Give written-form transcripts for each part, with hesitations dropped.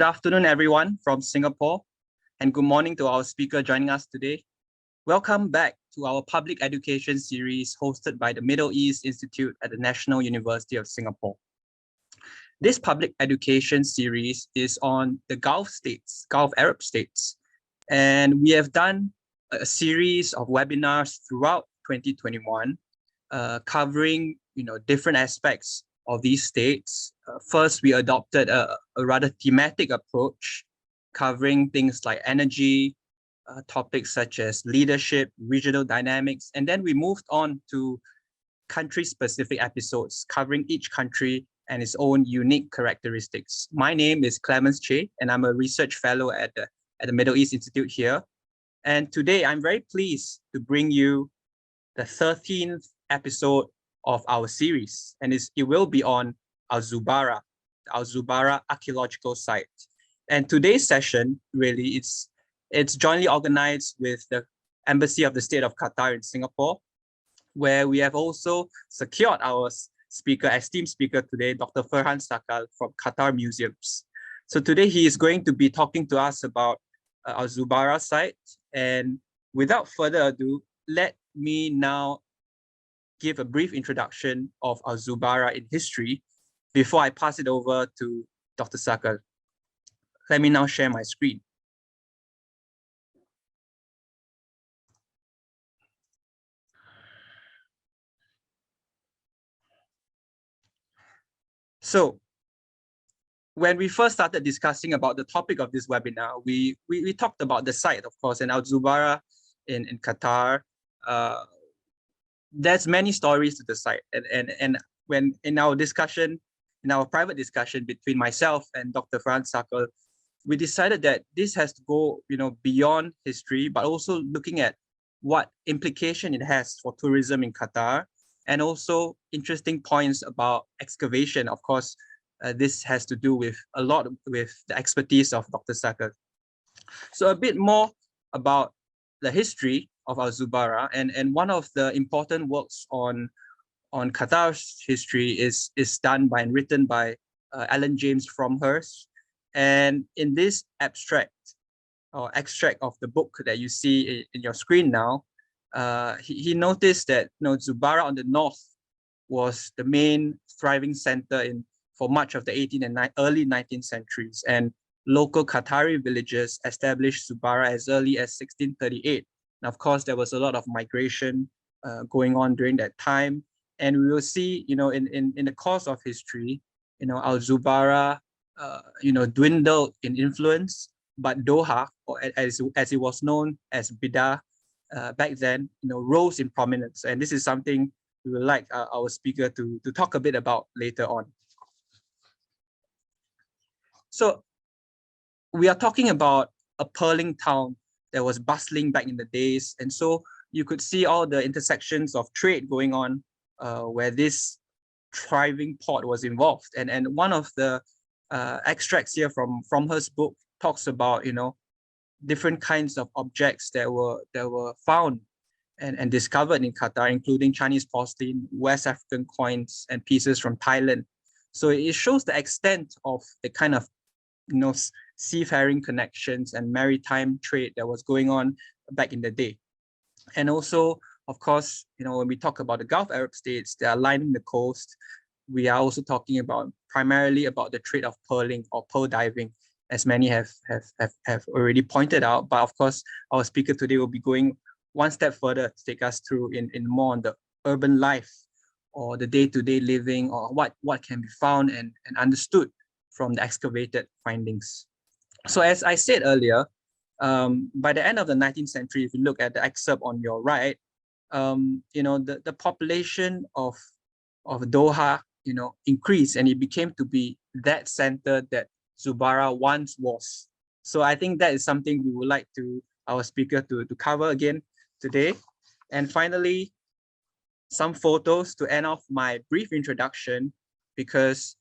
afternoon, everyone from Singapore, and good morning to our speaker joining us today. Welcome back to our public education series hosted by the Middle East Institute at the National University of Singapore. This public education series is on the Gulf states, Gulf Arab states, and we have done a series of webinars throughout 2021, covering different aspects of these states. First, we adopted a rather thematic approach, covering things like energy, topics such as leadership, regional dynamics, and then we moved on to country-specific episodes, covering each country and its own unique characteristics. My name is Clemens Che, and I'm a research fellow at the Middle East Institute here. And today, I'm very pleased to bring you the 13th episode of our series, and it will be on Zubarah archaeological site. And today's session really it's jointly organized with the Embassy of the State of Qatar in Singapore, where we have also secured our esteemed speaker today, Dr. Ferhan from Qatar Museums. So today he is going to be talking to us about our Zubarah site. And without further ado, let me now give a brief introduction of our Zubarah in history before I pass it over to Dr. Sakal. Let me now share my screen. So when we first started discussing about the topic of this webinar, we talked about the site, of course, and Zubarah in Qatar. There's many stories to the site, and when in our private discussion between myself and Dr. Ferhan, we decided that this has to go beyond history, but also looking at what implication it has for tourism in Qatar, and also interesting points about excavation. Of course, this has to do with a lot with the expertise of Dr. Sakal. So a bit more about the history of our Zubarah, and one of the important works on Qatar's history is done by and written by Alan James Fromhurst. And in this extract of the book that you see in your screen now, he noticed that Zubarah on the north was the main thriving center for much of the 18th and early 19th centuries, and local Qatari villagers established Zubarah as early as 1638. And of course, there was a lot of migration going on during that time, and we will see, in the course of history, Al Zubarah, dwindled in influence, but Doha, or as it was known as Bida back then, rose in prominence, and this is something we would like our speaker to talk a bit about later on. So we are talking about a pearling town that was bustling back in the days. And so you could see all the intersections of trade going on where this thriving port was involved. And one of the extracts here from her book talks about, different kinds of objects that were found and discovered in Qatar, including Chinese porcelain, West African coins, and pieces from Thailand. So it shows the extent of the kind of seafaring connections and maritime trade that was going on back in the day. And also, of course, when we talk about the Gulf Arab states that are lining the coast, we are also talking about primarily about the trade of pearling or pearl diving, as many have already pointed out. But of course, our speaker today will be going one step further to take us through in more on the urban life or the day-to-day living, or what can be found and understood from the excavated findings. So as I said earlier, by the end of the 19th century, if you look at the excerpt on your right, the population of Doha, increased, and it became to be that center that Zubarah once was. So I think that is something we would like our speaker to cover again today. And finally, some photos to end off my brief introduction, because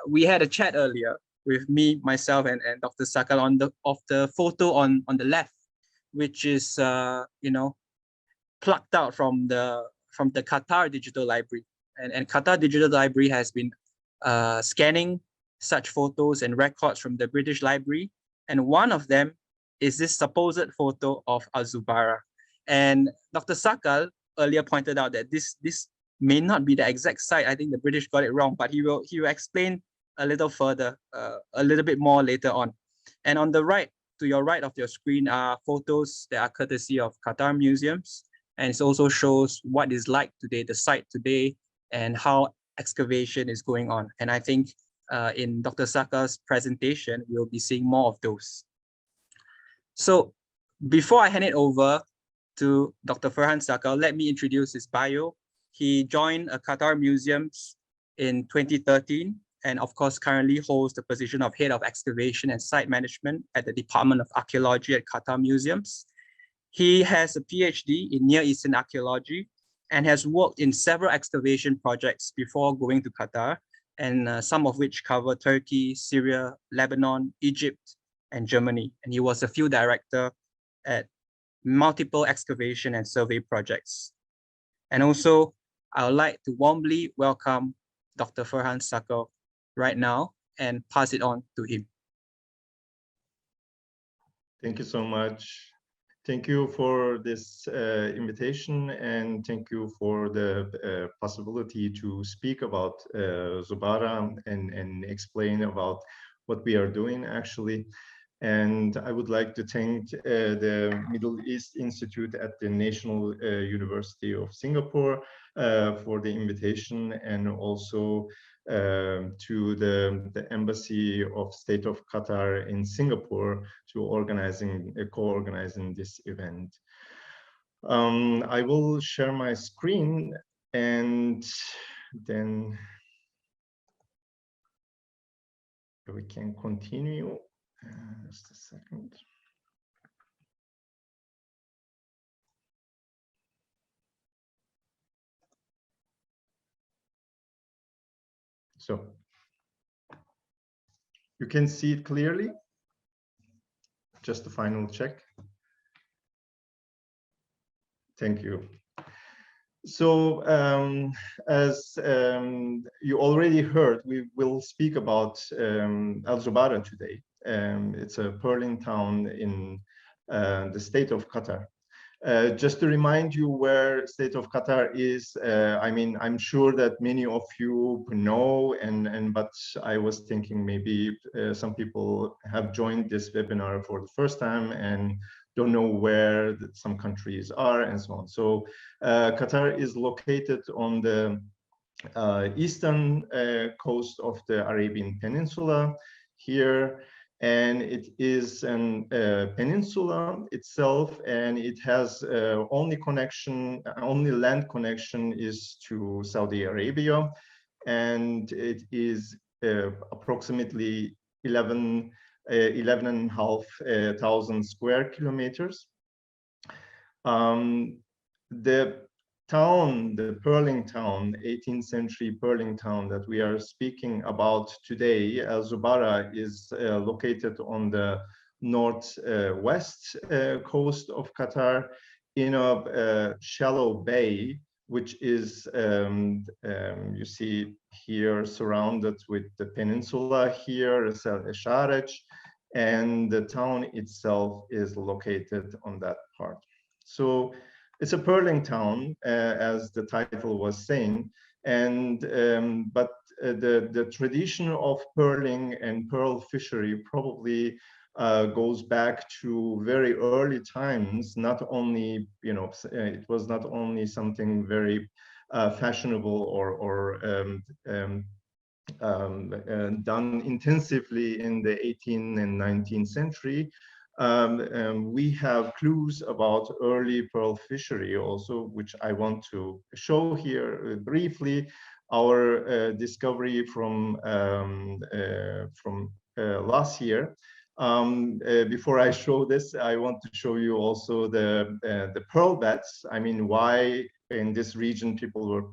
we had a chat earlier with me, myself, and Dr. Sakal of the photo on the left, which is plucked out from the Qatar Digital Library, and Qatar Digital Library has been scanning such photos and records from the British Library. And one of them is this supposed photo of Zubarah. And Dr. Sakal earlier pointed out that this may not be the exact site. I think the British got it wrong, but he will explain a little further, a little bit more later on. And on the right, to your right of your screen, are photos that are courtesy of Qatar Museums. And it also shows what is like today, the site today, and how excavation is going on. And I think in Dr. Sakal's presentation, we'll be seeing more of those. So before I hand it over to Dr. Ferhan Sakal, let me introduce his bio. He joined Qatar Museums in 2013, and of course currently holds the position of Head of Excavation and Site Management at the Department of Archaeology at Qatar Museums. He has a PhD in Near Eastern Archaeology and has worked in several excavation projects before going to Qatar, and some of which cover Turkey, Syria, Lebanon, Egypt, and Germany. And he was a field director at multiple excavation and survey projects. And also, I would like to warmly welcome Dr. Ferhan Sakal right now and pass it on to him. Thank you so much. Thank you for this invitation, and thank you for the possibility to speak about Zubarah and explain about what we are doing actually. And I would like to thank the Middle East Institute at the National University of Singapore for the invitation, and also to the Embassy of State of Qatar in Singapore to co-organizing this event. I will share my screen and then we can continue. Just a second. So you can see it clearly. Just a final check. Thank you. So as you already heard, we will speak about Zubarah today. It's a pearling town in the state of Qatar. Just to remind you where state of Qatar is, I mean, I'm sure that many of you know, but I was thinking maybe some people have joined this webinar for the first time and don't know where some countries are and so on. So Qatar is located on the eastern coast of the Arabian Peninsula here, and it is an peninsula itself, and it has only land connection is to Saudi Arabia, and it is approximately 11,500 square kilometers. The town, the pearling town, 18th century pearling town that we are speaking about today, Zubarah, is located on the northwest coast of Qatar in a shallow bay, which is, you see here, surrounded with the peninsula here, Sharaj, and the town itself is located on that part. So it's a pearling town, as the title was saying, and but the tradition of pearling and pearl fishery probably goes back to very early times. Not only, you know, it was not only something very fashionable or done intensively in the 18th and 19th century. We have clues about early pearl fishery also, which I want to show here briefly. Our discovery from last year. Before I show this, I want to show you also the pearl beds. I mean, why in this region people were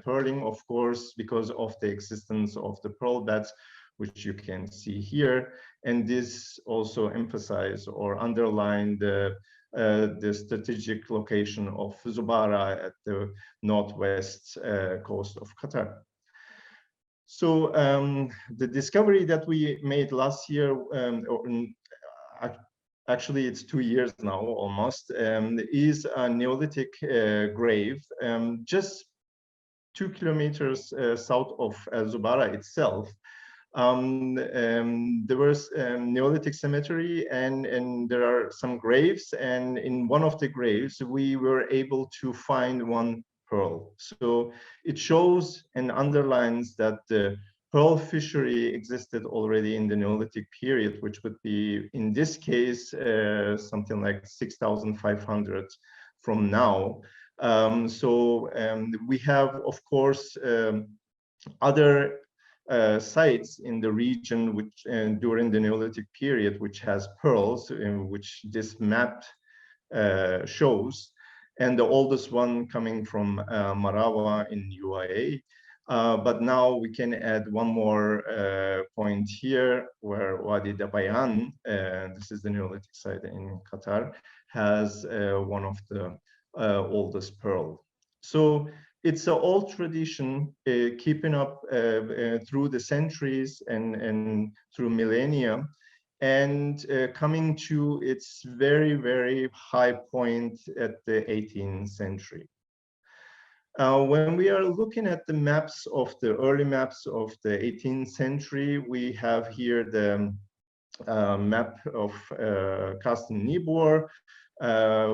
pearling, of course, because of the existence of the pearl beds, which you can see here. And this also emphasize or underline the strategic location of Zubarah at the northwest coast of Qatar. So the discovery that we made last year, actually it's 2 years now almost, is a Neolithic grave just 2 kilometers south of Zubarah itself. There was Neolithic cemetery, and there are some graves, and in one of the graves we were able to find one pearl. So it shows and underlines that the pearl fishery existed already in the Neolithic period, which would be, in this case, something like 6,500 from now. We have, of course, other sites in the region which during the Neolithic period which has pearls, which this map shows, and the oldest one coming from Marawa in UAE. But now we can add one more point here, where Wadi Dabayan, this is the Neolithic site in Qatar, has one of the oldest pearl. So it's an old tradition, keeping up through the centuries and through millennia, and coming to its very, very high point at the 18th century. When we are looking at the maps of the early maps of the 18th century, we have here the map of Carsten Niebuhr,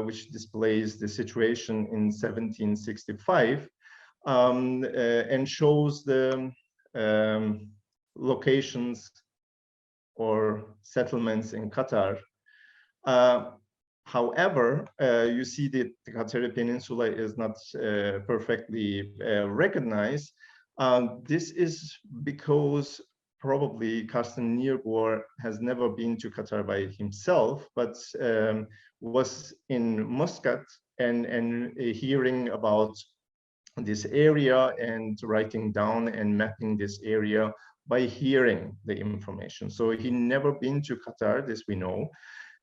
which displays the situation in 1765, and shows the locations or settlements in Qatar. However, you see that the Qatari Peninsula is not perfectly recognized. This is because probably Carsten Niebuhr has never been to Qatar by himself, but was in Muscat and hearing about this area and writing down and mapping this area by hearing the information. So he never been to Qatar, this we know,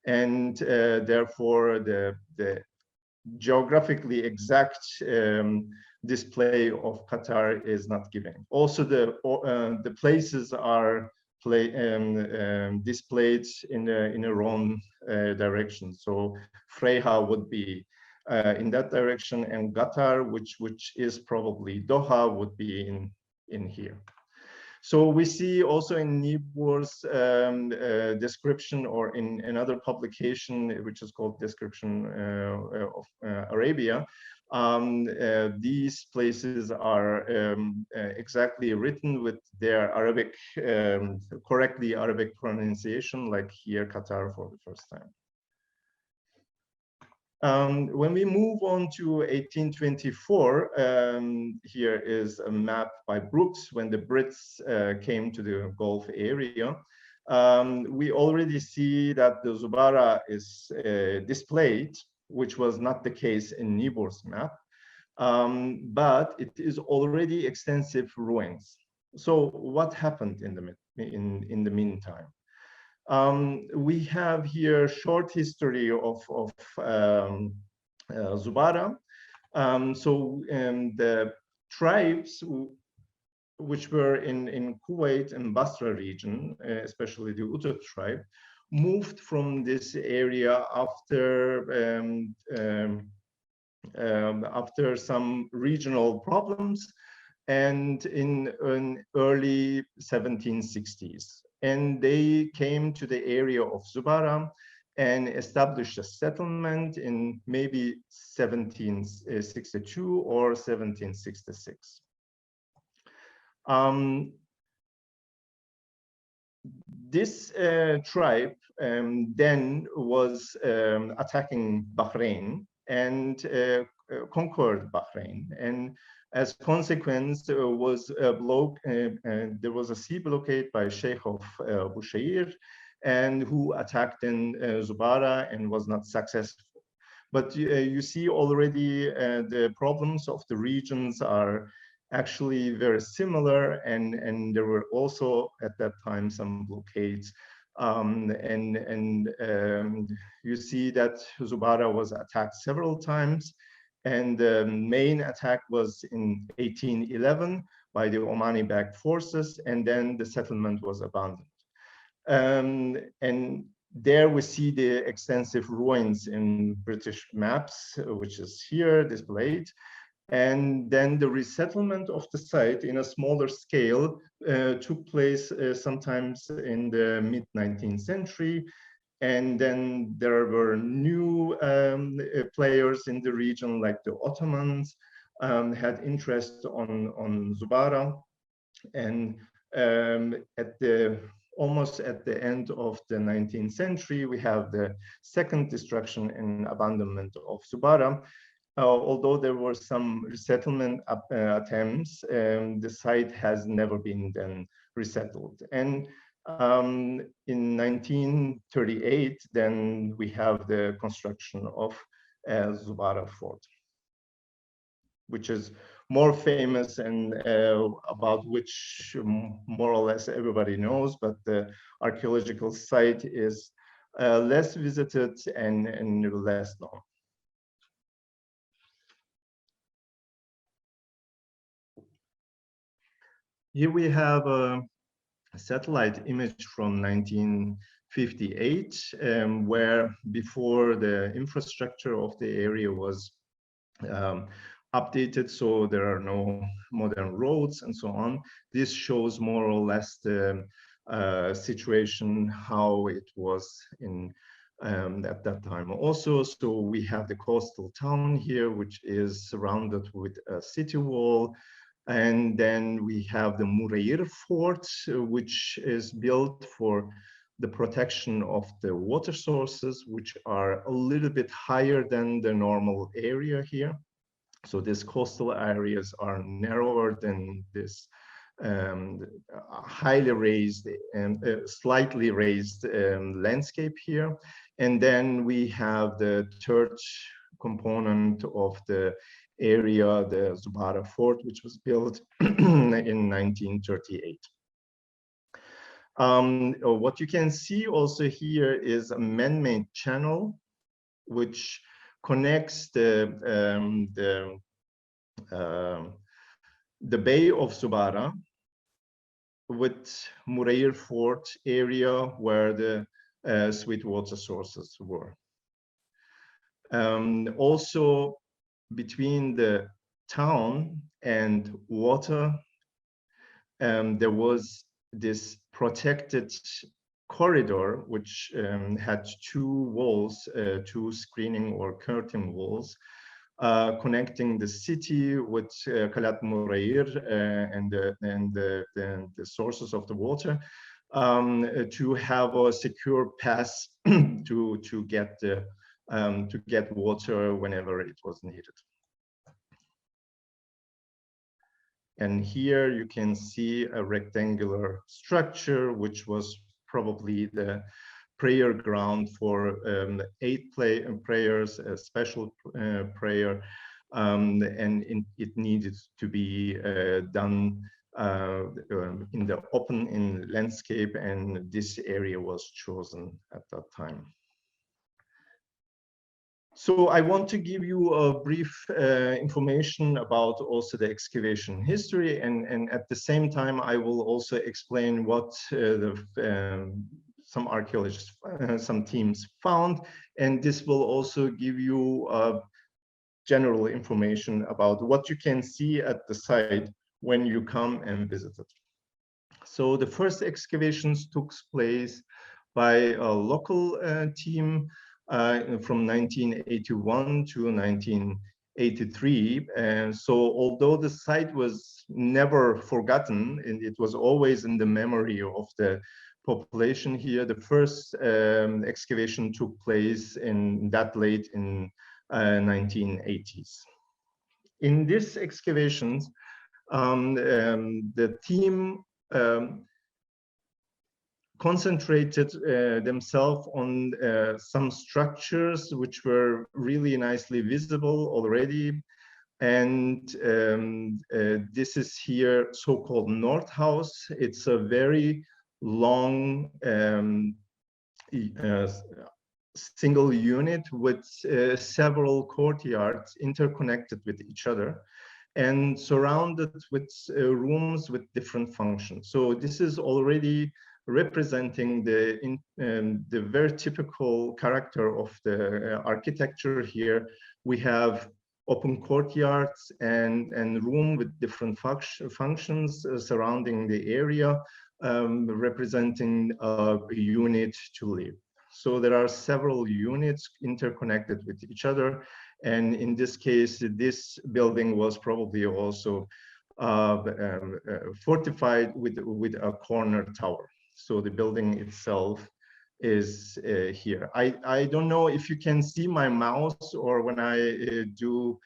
and therefore the geographically exact display of Qatar is not given. Also, the places are displayed in a wrong direction. So Freha would be in that direction, and Qatar, which is probably Doha, would be in here. So we see also in Niebuhr's description, or in another publication, which is called Description of Arabia, these places are exactly written with their Arabic, correctly Arabic pronunciation, like here, Qatar for the first time. When we move on to 1824, here is a map by Brooks when the Brits came to the Gulf area. We already see that the Zubarah is displayed, which was not the case in Niebuhr's map, but it is already extensive ruins. So what happened in the meantime? We have here short history of Zubarah. The tribes which were in Kuwait and Basra region, especially the Uttar tribe, moved from this area after some regional problems, and in early 1760s. And they came to the area of Zubarah and established a settlement in maybe 1762 or 1766. This tribe then was attacking Bahrain and conquered Bahrain, and as a consequence, there was a sea blockade by Sheikh of Bushehr, and who attacked in Zubarah and was not successful. But you see already the problems of the regions are actually very similar, and there were also at that time some blockades. You see that Zubarah was attacked several times, and the main attack was in 1811, by the Omani-backed forces, and then the settlement was abandoned. And there we see the extensive ruins in British maps, which is here displayed. And then the resettlement of the site in a smaller scale took place sometimes in the mid-19th century. And then there were new players in the region, like the Ottomans, had interest on Zubarah. And almost at the end of the 19th century, we have the second destruction and abandonment of Zubarah. Although there were some resettlement attempts, the site has never been then resettled. And in 1938, then we have the construction of Zubarah Fort, which is more famous and about which more or less everybody knows, but the archaeological site is less visited and less known. Here we have a satellite image from 1958, where before the infrastructure of the area was updated, so there are no modern roads and so on. This shows more or less the situation, how it was in at that time also. So we have the coastal town here, which is surrounded with a city wall. And then we have the Murair Fort, which is built for the protection of the water sources, which are a little bit higher than the normal area here. So these coastal areas are narrower than this highly raised and slightly raised landscape here. And then we have the third component of the area, the Zubarah Fort, which was built in 1938. What you can see also here is a man-made channel which connects the Bay of Zubarah with Murair Fort area where the sweet water sources were. Also, between the town and water, there was this protected corridor, which had two walls, two screening or curtain walls, connecting the city with Qalat Murair and the sources of the water, to have a secure pass to get water whenever it was needed. And here you can see a rectangular structure, which was probably the prayer ground for 8 prayers, a special prayer, and it needed to be done in the open landscape, and this area was chosen at that time. So I want to give you a brief information about also the excavation history, and at the same time I will also explain what some archaeologists, some teams found, and this will also give you general information about what you can see at the site when you come and visit it. So the first excavations took place by a local team from 1981 to 1983. And so although the site was never forgotten, and it was always in the memory of the population here, the first excavation took place in that late in 1980s. In these excavations, the team concentrated themselves on some structures which were really nicely visible already. And this is here so-called North House. It's a very long single unit with several courtyards interconnected with each other. and surrounded with rooms with different functions. So this is already representing the very typical character of the architecture here. We have open courtyards and room with different functions surrounding the area, representing a unit to live. So there are several units interconnected with each other. And in this case, this building was probably also fortified with a corner tower. So the building itself is here. I don't know if you can see my mouse, or when I do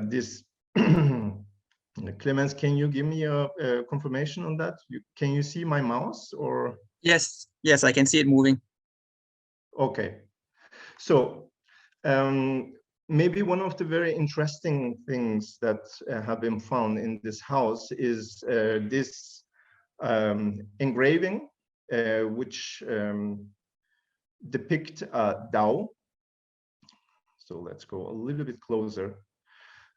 this. Clemens, can you give me a confirmation on that? Can you see my mouse, or? Yes, yes, I can see it moving. Okay. So maybe one of the very interesting things that have been found in this house is this engraving, which depict a dhow. So let's go a little bit closer.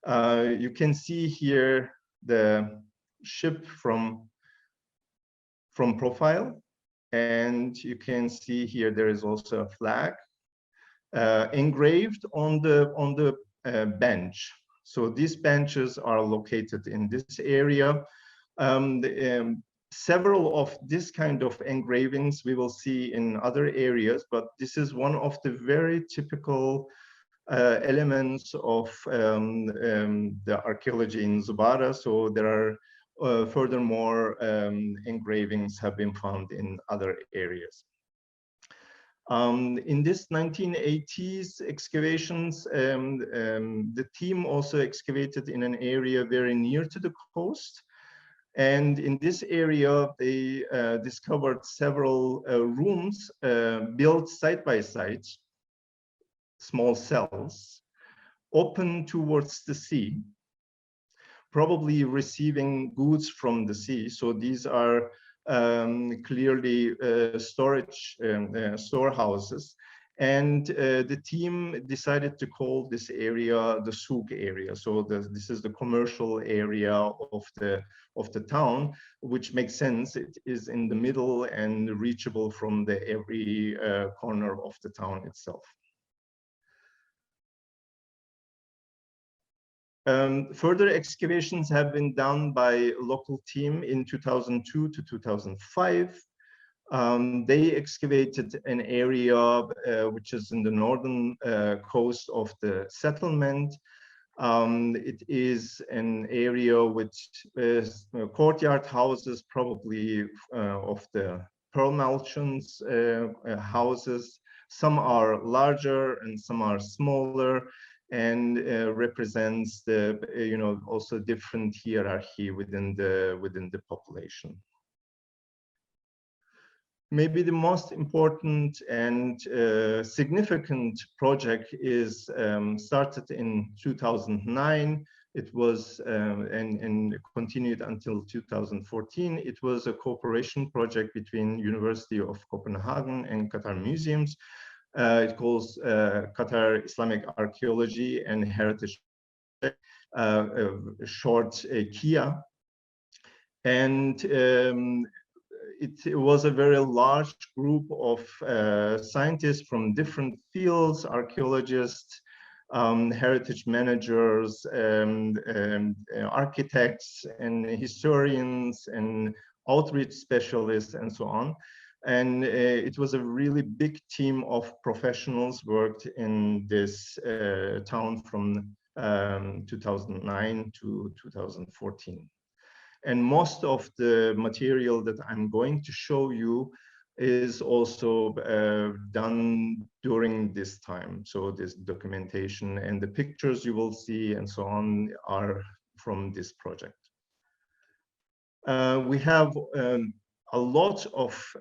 You can see here the ship from profile, and you can see here there is also a flag engraved on the bench. So these benches are located in this area. Several of this kind of engravings we will see in other areas, but this is one of the very typical elements of the archaeology in Zubarah. So there are furthermore engravings have been found in other areas. In this 1980s excavations, the team also excavated in an area very near to the coast. And in this area, they discovered several rooms built side by side, small cells, open towards the sea, probably receiving goods from the sea. So these are clearly storage storehouses. And the team decided to call this area the souk area. So this is the commercial area of the town, which makes sense. It is in the middle and reachable from every corner of the town itself. Further excavations have been done by a local team in 2002 to 2005. They excavated an area which is in the northern coast of the settlement. It is an area with courtyard houses, probably of the pearl merchants' houses. Some are larger and some are smaller, and represents the also different hierarchy within the population. Maybe the most important and significant project is started in 2009. It was and continued until 2014. It was a cooperation project between University of Copenhagen and Qatar Museums. It calls Qatar Islamic Archaeology and Heritage, short KIA. And it was a very large group of scientists from different fields, archaeologists, heritage managers, architects, and historians, and outreach specialists, and so on. And it was a really big team of professionals worked in this town from 2009 to 2014. And most of the material that I'm going to show you is also done during this time. So this documentation and the pictures you will see and so on are from this project. We have a lot of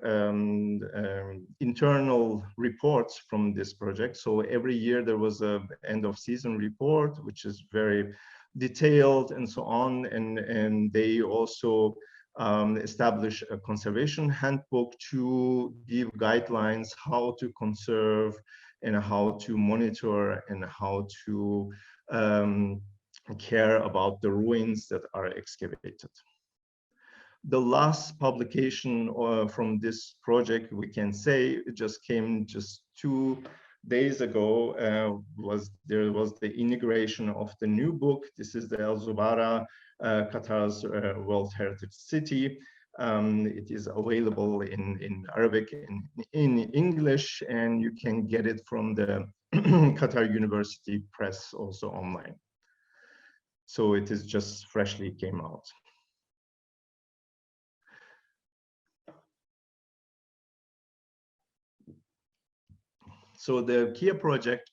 internal reports from this project. So every year there was a end of season report, which is very detailed and so on. And they also establish a conservation handbook to give guidelines how to conserve and how to monitor and how to care about the ruins that are excavated. The last publication from this project, we can say, it just came just 2 days ago. There was the inauguration of the new book. This is the Zubarah, Qatar's World Heritage City. It is available in Arabic and in English, and you can get it from the Qatar University Press also online. So it is just freshly came out. So the Kia project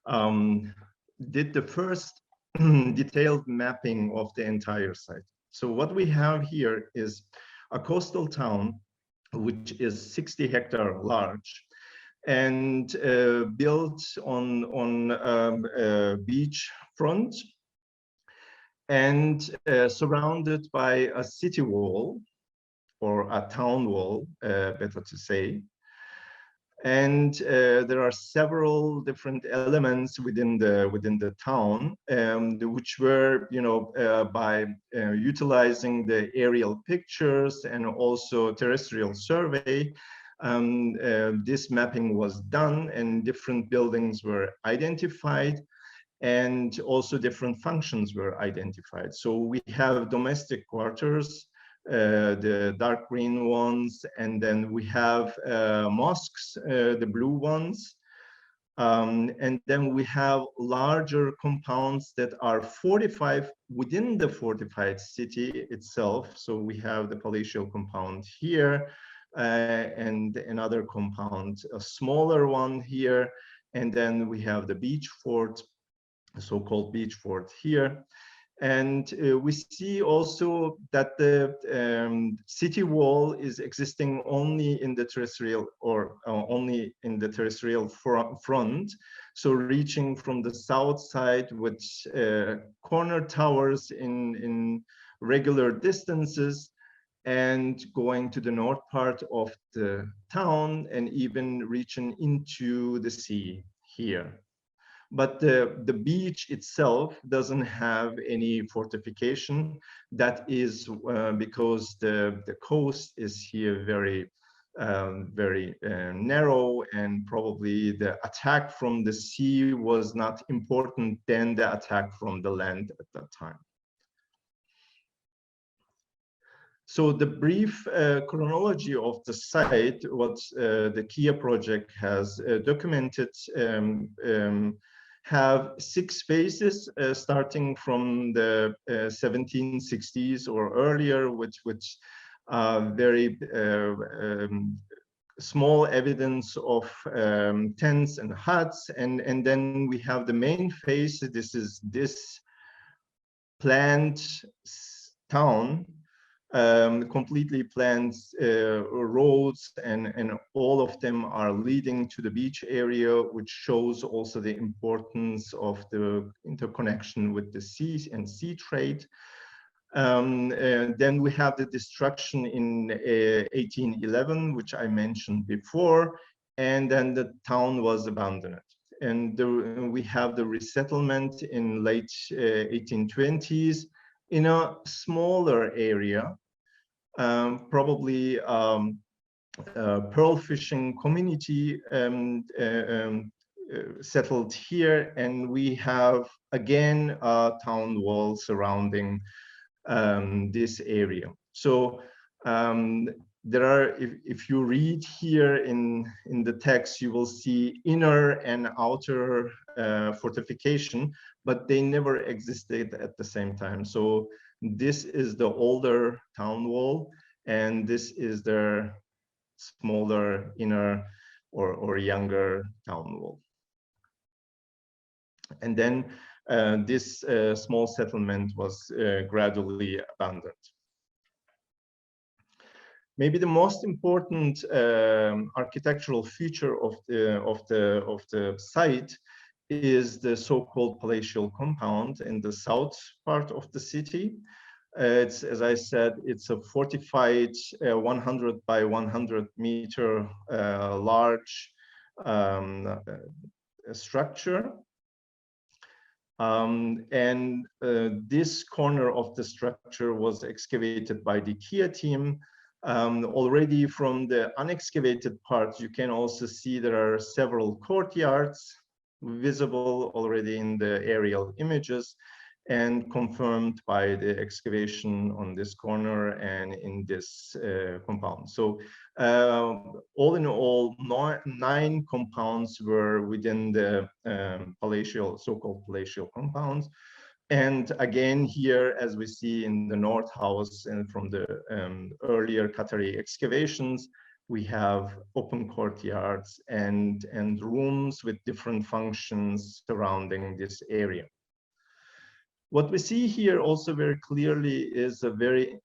did the first detailed mapping of the entire site. So what we have here is a coastal town, which is 60 hectare large, and built on a beach front, and surrounded by a city wall, or a town wall, better to say. And there are several different elements within the town, which were, by utilizing the aerial pictures and also terrestrial survey, this mapping was done, and different buildings were identified, and also different functions were identified. So we have domestic quarters, the dark green ones, and then we have mosques, the blue ones, and then we have larger compounds that are fortified within the fortified city itself. So we have the palatial compound here, and another compound, a smaller one here, and then we have the beach fort, so-called beach fort here. And we see also that the city wall is existing only in the terrestrial, or only in the terrestrial front. So reaching from the south side with corner towers in regular distances, and going to the north part of the town, and even reaching into the sea here. But the beach itself doesn't have any fortification. That is because the coast is here very narrow, and probably the attack from the sea was not important than the attack from the land at that time. So the brief chronology of the site, what the Kia project has documented, have 6 phases, starting from the 1760s or earlier, which very small evidence of tents and huts, and then we have the main phase. This is this planned town, completely planned roads, and all of them are leading to the beach area, which shows also the importance of the interconnection with the sea and sea trade. And then we have the destruction in 1811, which I mentioned before, and then the town was abandoned. And we have the resettlement in late 1820s, in a smaller area, probably pearl fishing community settled here, and we have again a town wall surrounding this area. So there are, if you read here in the text, you will see inner and outer fortification, but they never existed at the same time. So this is the older town wall, and this is the smaller inner or younger town wall. And then this small settlement was gradually abandoned. Maybe the most important architectural feature of the site is the so-called palatial compound in the south part of the city. It's, as I said, it's a fortified 100 by 100 meter large structure. This corner of the structure was excavated by the Kia team. Already from the unexcavated parts, you can also see there are several courtyards visible already in the aerial images and confirmed by the excavation on this corner and in this compound. So all in all, 9 compounds were within the palatial, so-called palatial compounds. And again, here, as we see in the North House and from the earlier Qatari excavations, we have open courtyards and rooms with different functions surrounding this area. What we see here also very clearly is a very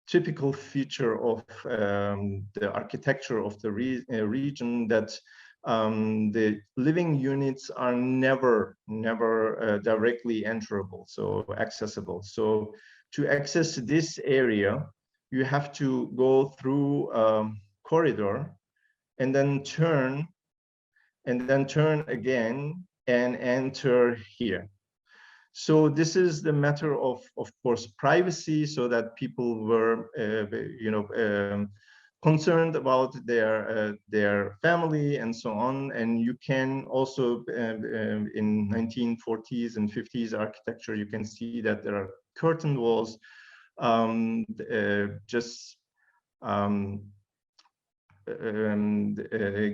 typical feature of the architecture of the region, that the living units are never directly enterable, so accessible. So to access this area, you have to go through a corridor and then turn again and enter here. So this is the matter of course, privacy, so that people were, concerned about their family and so on. And you can also, in 1940s and 50s architecture, you can see that there are curtain walls,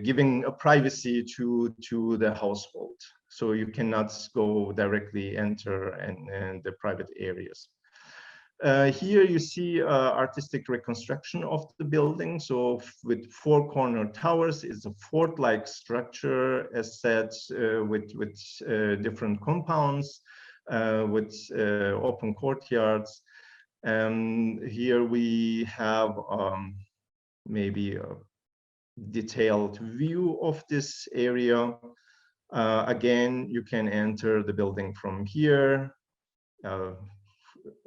giving a privacy to the household. So you cannot go directly enter and the private areas. Here you see artistic reconstruction of the building. So with 4 corner towers, it's a fort-like structure, as said, with different compounds, with open courtyards. Here we have maybe a detailed view of this area. Again, you can enter the building from here,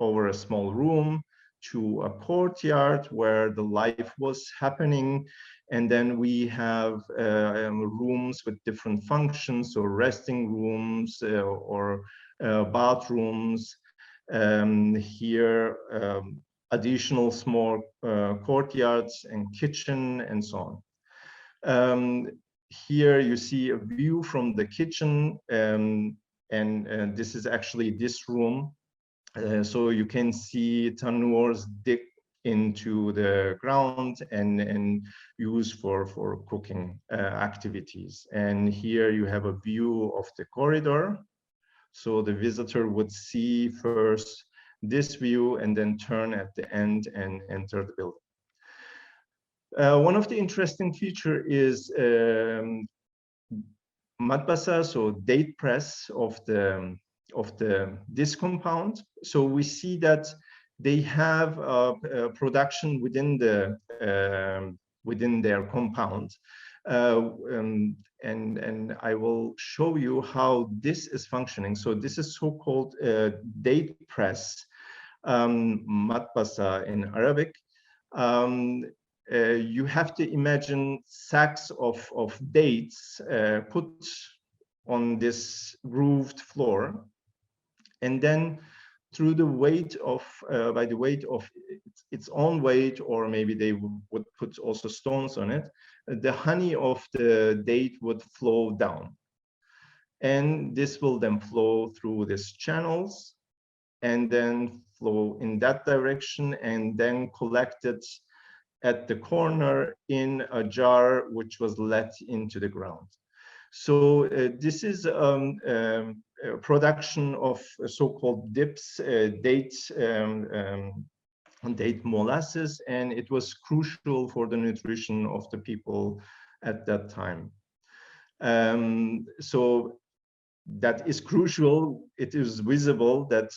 over a small room to a courtyard where the life was happening. And then we have rooms with different functions, so resting rooms or bathrooms. Here, additional small courtyards and kitchen and so on. Here you see a view from the kitchen, and this is actually this room. So you can see tannoors dig into the ground and use for cooking activities. And here you have a view of the corridor. So the visitor would see first this view and then turn at the end and enter the building. One of the interesting feature is matbasa, so date press of this compound. So we see that they have a production within their compound, and I will show you how this is functioning. So this is so-called date press, matbasa in Arabic. You have to imagine sacks of dates put on this grooved floor, and then through the weight of by the weight of its own weight, or maybe they would put also stones on it, the honey of the date would flow down, and this will then flow through these channels and then flow in that direction and then collected at the corner in a jar which was let into the ground. So this is production of so-called dips, dates, date molasses, and it was crucial for the nutrition of the people at that time. So that is crucial. It is visible that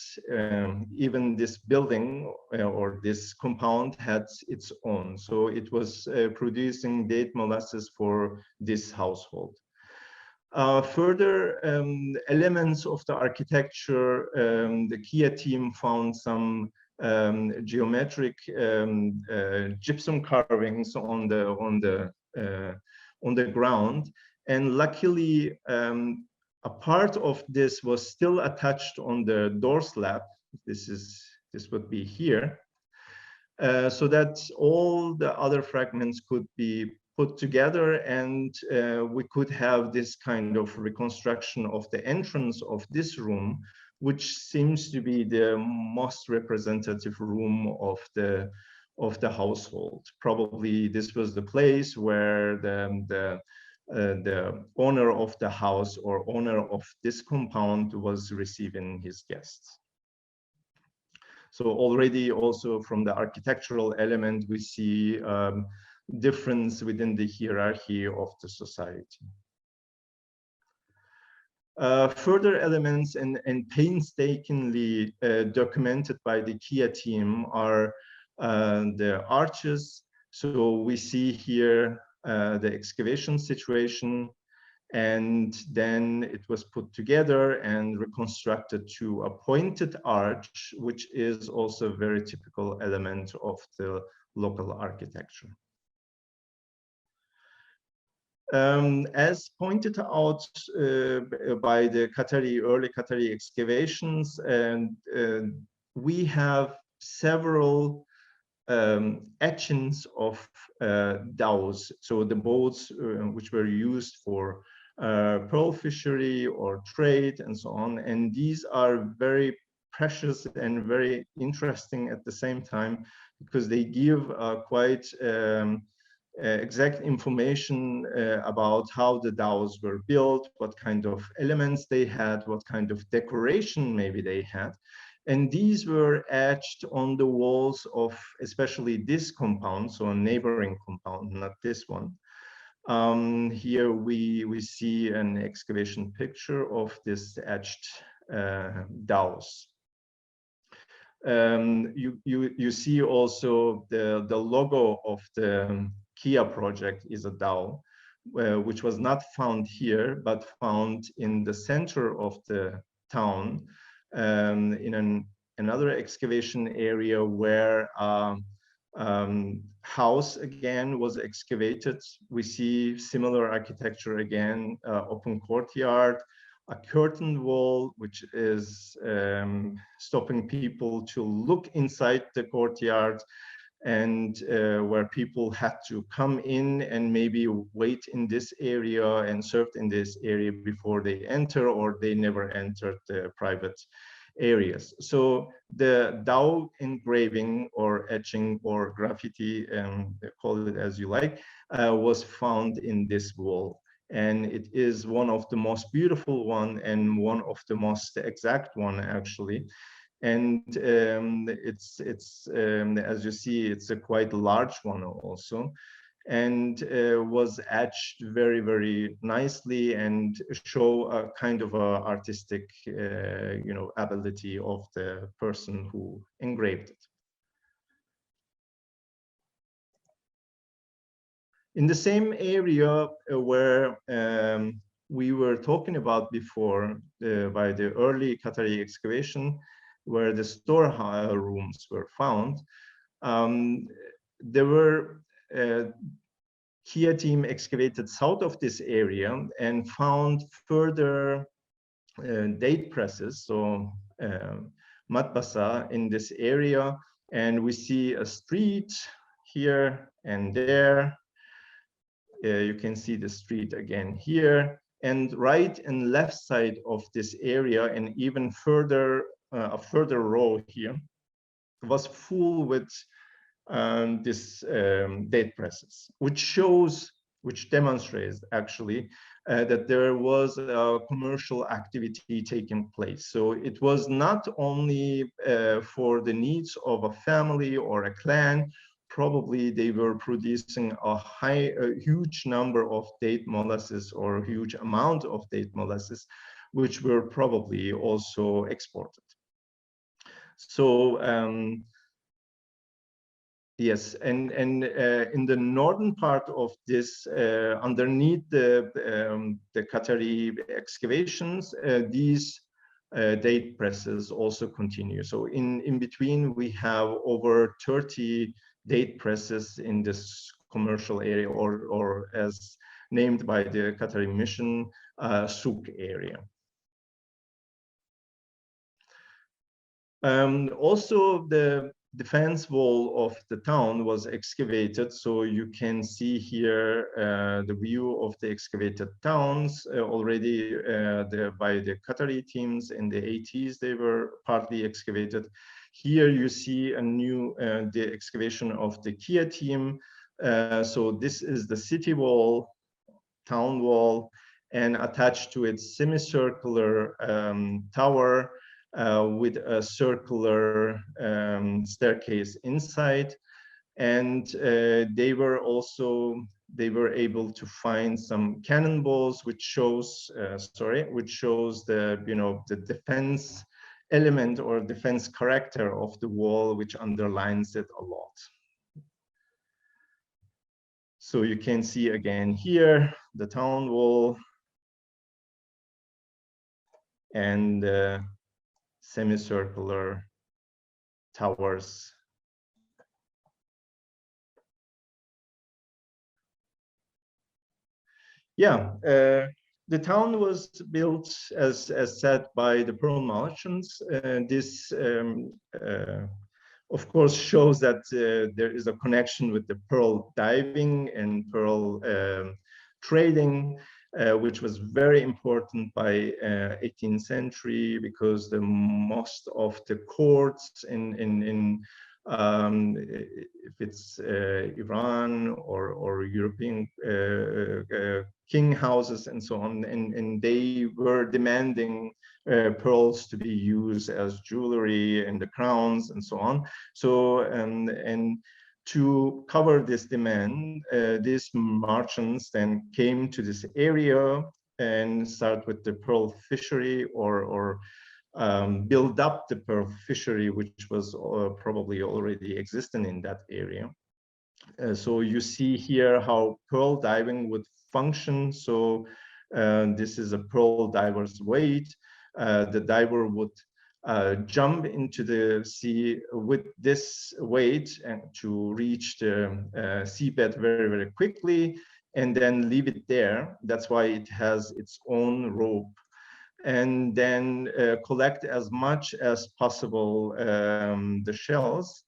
even this building or this compound had its own. So it was producing date molasses for this household. Further elements of the architecture, the Kia team found some geometric gypsum carvings on the ground, and luckily a part of this was still attached on the door slab. This would be here, so that all the other fragments could be put together, and we could have this kind of reconstruction of the entrance of this room, which seems to be the most representative room of the household. Probably this was the place where the owner of the house or owner of this compound was receiving his guests. So already also from the architectural element, we see difference within the hierarchy of the society. Further elements and painstakingly documented by the Kia team are the arches. So we see here the excavation situation, and then it was put together and reconstructed to a pointed arch, which is also a very typical element of the local architecture. As pointed out by the early Qatari excavations, and we have several etchings of dhows, so the boats which were used for pearl fishery or trade and so on, and these are very precious and very interesting at the same time, because they give quite exact information about how the dhows were built, what kind of elements they had, what kind of decoration maybe they had. And these were etched on the walls of especially this compound, so a neighboring compound, not this one. Here we see an excavation picture of this etched dhows. You see also the logo of the Kia project is a dhow, which was not found here, but found in the center of the town, in another excavation area where house again was excavated. We see similar architecture again, open courtyard, a curtain wall, which is stopping people to look inside the courtyard, and where people had to come in and maybe wait in this area and served in this area before they enter, or they never entered the private areas. So the dhow engraving or etching or graffiti, call it as you like, was found in this wall. And it is one of the most beautiful one and one of the most exact one, actually. And it's as you see, it's a quite large one also, and was etched very, very nicely and show a kind of a artistic ability of the person who engraved it. In the same area where we were talking about before, by the early Qatari excavation, where the store rooms were found, there were Kia team excavated south of this area and found further date presses, so matbasa in this area, and we see a street here and there. You can see the street again here, and right and left side of this area, and even further, a further row here, was full with this date presses, which demonstrates actually that there was a commercial activity taking place. So it was not only for the needs of a family or a clan. Probably they were producing a huge number of date molasses, or a huge amount of date molasses, which were probably also exported. So yes, and in the northern part of this, underneath the Qatari excavations, these date presses also continue. So in between, we have over 30 date presses in this commercial area, or as named by the Qatari mission Souk area. Also, the defense wall of the town was excavated, so you can see here the view of the excavated towns already by the Qatari teams in the 80s. They were partly excavated. Here you see a new the excavation of the Kia team. So this is the city wall, town wall, and attached to it semicircular tower with a circular staircase inside. And they were able to find some cannonballs, which shows the defense element or defense character of the wall, which underlines it a lot. So you can see again here the town wall and semicircular towers. Yeah, the town was built as said by the pearl merchants. This of course shows that there is a connection with the pearl diving and pearl trading, which was very important by 18th century, because the most of the courts in if it's Iran or European king houses and so on, and they were demanding pearls to be used as jewelry and the crowns and so on. So and to cover this demand, these merchants then came to this area and start with the pearl fishery or build up the pearl fishery, which was probably already existing in that area. So you see here how pearl diving would function. So this is a pearl diver's weight. The diver would jump into the sea with this weight and to reach the seabed very, very quickly, and then leave it there. That's why it has its own rope. And then collect as much as possible the shells,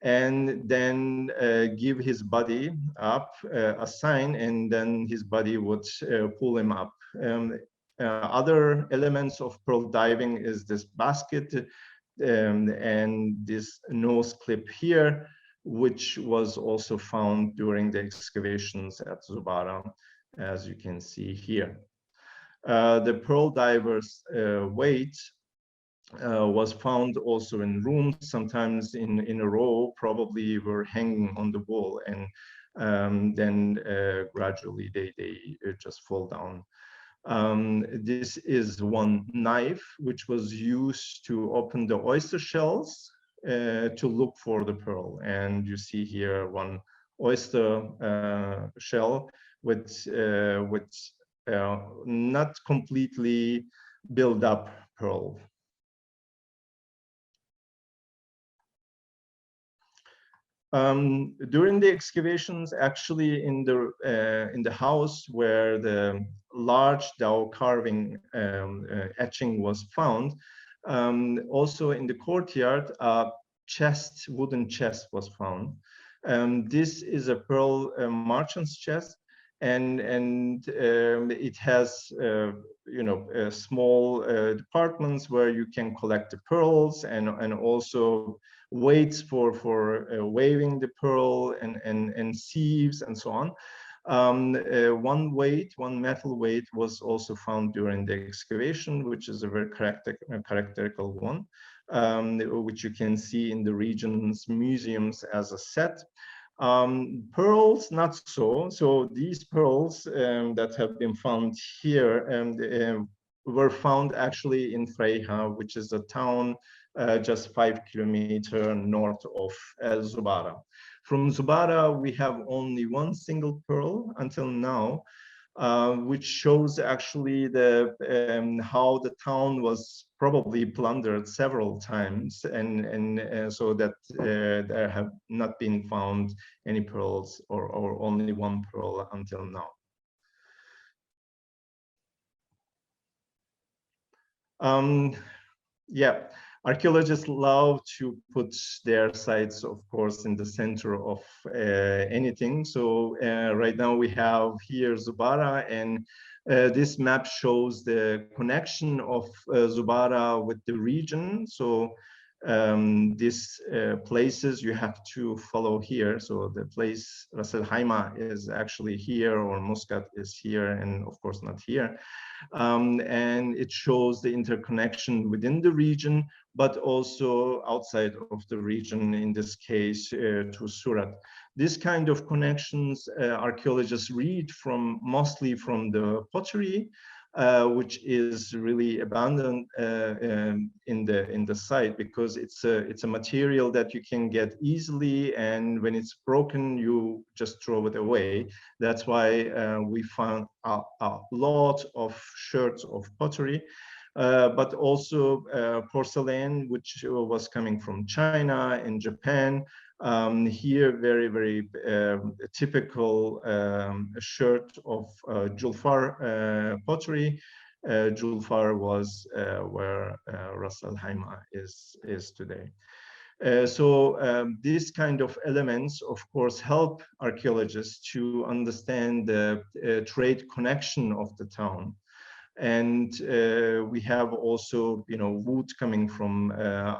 and then give his body up a sign, and then his body would pull him up. Other elements of pearl diving is this basket and this nose clip here, which was also found during the excavations at Zubarah, as you can see here. The pearl diver's weight was found also in rooms, sometimes in a row, probably were hanging on the wall, and then gradually they just fall down. This is one knife which was used to open the oyster shells to look for the pearl, and you see here one oyster shell with not completely built up pearl. During the excavations, actually in the house where the large dowel carving etching was found, also in the courtyard, a chest, wooden chest was found. This is a pearl merchant's chest, and it has small departments where you can collect the pearls, and also weights for weighing the pearl, and sieves and so on. One metal weight was also found during the excavation, which is a very characteristical one, which you can see in the region's museums as a set. Pearls, not so. So these pearls that have been found here were found actually in Freya, which is a town just 5 kilometers north of Zubarah. From Zubarah, we have only one single pearl until now, which shows actually how the town was probably plundered several times, and so that there have not been found any pearls, or only one pearl until now. Yeah, archaeologists love to put their sites, of course, in the center of anything. So right now we have here Zubarah, and this map shows the connection of Zubarah with the region. So these places you have to follow here. So the place Ras Al Khaimah is actually here, or Muscat is here, and of course not here. And it shows the interconnection within the region, but also outside of the region, in this case, to Surat. This kind of connections archaeologists read from mostly from the pottery, which is really abundant in the site, because it's a material that you can get easily, and when it's broken, you just throw it away. That's why we found a lot of sherds of pottery, but also porcelain, which was coming from China and Japan. Here, very typical shirt of Julfar pottery. Julfar was where Ras Al Khaimah is today. These kind of elements, of course, help archaeologists to understand the trade connection of the town. And we have also, wood coming from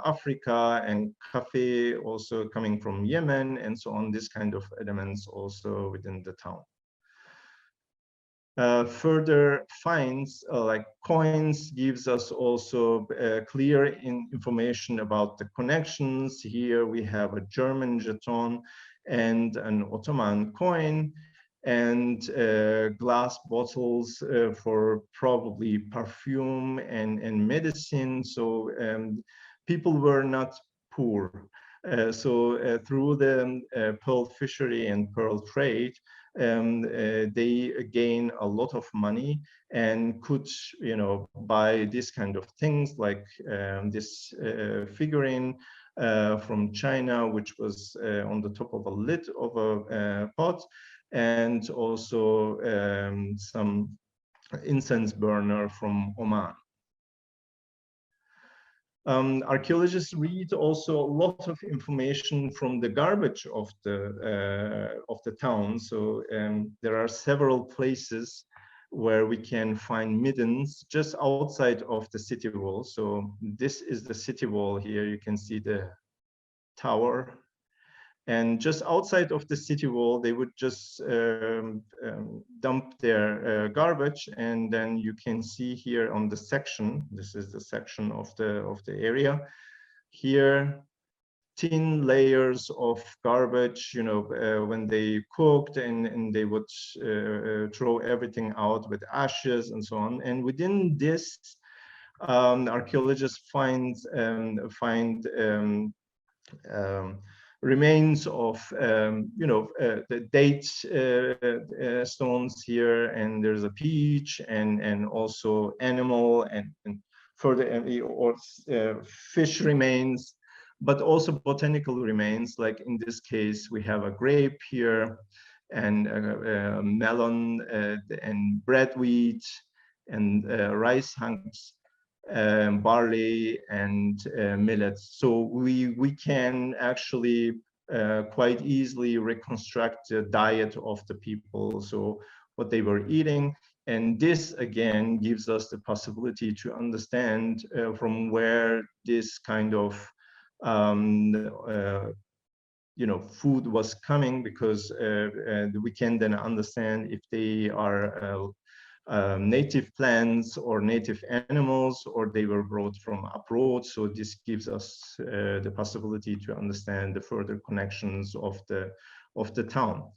Africa, and coffee also coming from Yemen, and so on. This kind of elements also within the town. Further finds like coins gives us also clear information about the connections. Here we have a German jeton and an Ottoman coin, and glass bottles for probably perfume and medicine. So people were not poor. Through the pearl fishery and pearl trade, they gain a lot of money and could, buy this kind of things, like this figurine from China, which was on the top of a lid of a pot, and also some incense burner from Oman. Archaeologists read also a lot of information from the garbage of the town. So there are several places where we can find middens just outside of the city wall. So this is the city wall here. You can see the tower. And just outside of the city wall, they would just dump their garbage, and then you can see here on the section. This is the section of the area. Here, thin layers of garbage. When they cooked, and they would throw everything out with ashes and so on. And within this, archaeologists find remains of the date stones here, and there's a peach, and also animal and further or fish remains, but also botanical remains. Like in this case, we have a grape here, and a melon, and bread wheat, and rice hunks, barley, and millets. So we can actually quite easily reconstruct the diet of the people, so what they were eating. And this again gives us the possibility to understand from where this kind of food was coming, because we can then understand if they are native plants or native animals, or they were brought from abroad. So this gives us the possibility to understand the further connections of the town.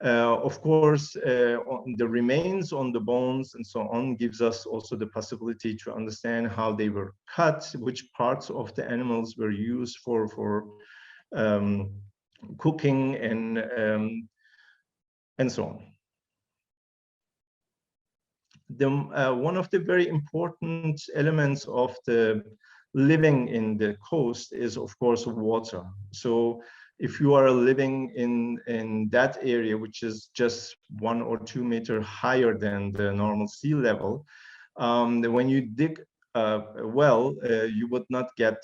Of course, the remains on the bones and so on gives us also the possibility to understand how they were cut, which parts of the animals were used for cooking, and so on. One of the very important elements of the living in the coast is, of course, water. So if you are living in that area, which is just 1 or 2 meters higher than the normal sea level, when you dig well, you would not get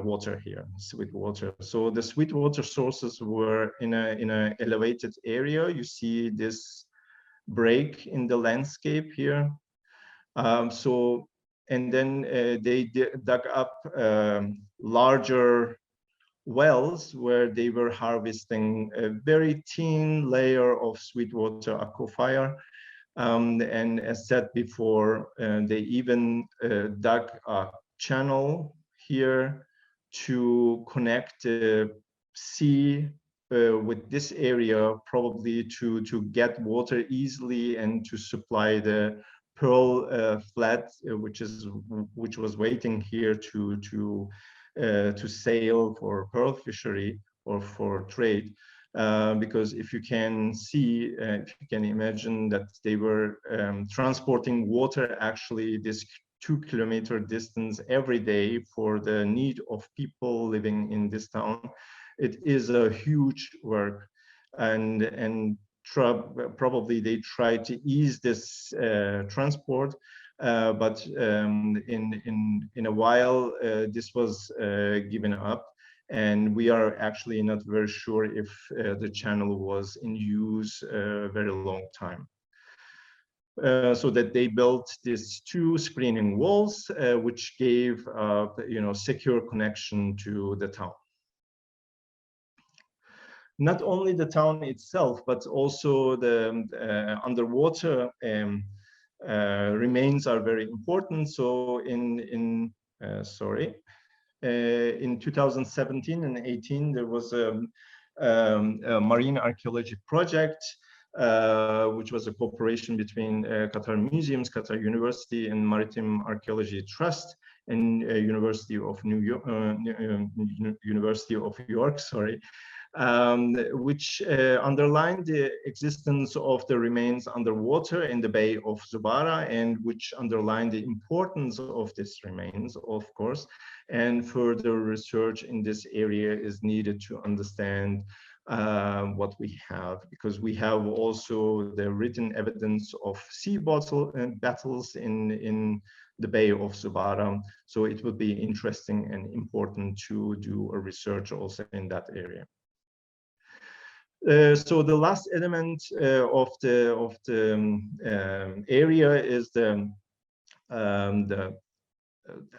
water here, sweet water. So the sweet water sources were in a elevated area. You see this break in the landscape here. So, and then they dug up larger wells where they were harvesting a very thin layer of sweet water aquifer. And as said before, they even dug a channel here to connect the sea with this area, probably to get water easily and to supply the pearl flat, which was waiting here to sail for pearl fishery or for trade. Because if you can see, if you can imagine that they were transporting water actually this 2-kilometer distance every day for the need of people living in this town, it is a huge work. And probably they tried to ease this transport, but in a while this was given up. And we are actually not very sure if the channel was in use a very long time. So that they built these 2 screening walls, which gave secure connection to the town. Not only the town itself, but also the underwater remains are very important. So in 2017 and 18, there was a marine archaeology project, which was a cooperation between Qatar Museums, Qatar University, and Maritime Archaeology Trust, and University of York, sorry, which underlined the existence of the remains underwater in the Bay of Zubarah, and which underlined the importance of these remains, of course. And further research in this area is needed to understand what we have, because we have also the written evidence of sea battles in the Bay of Zubarah. So it would be interesting and important to do a research also in that area. So the last element of the area is the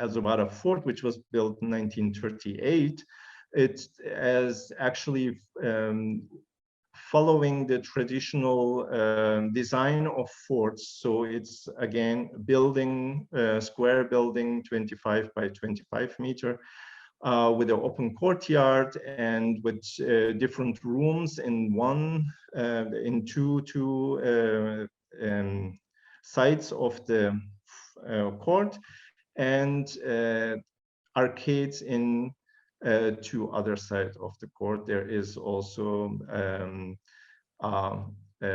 Azobat Fort, which was built in 1938. It is actually following the traditional design of forts. So it's again building, square building, 25 by 25 meter. With an open courtyard and with different rooms in two sides of the court, and arcades in 2 other sides of the court. There is also a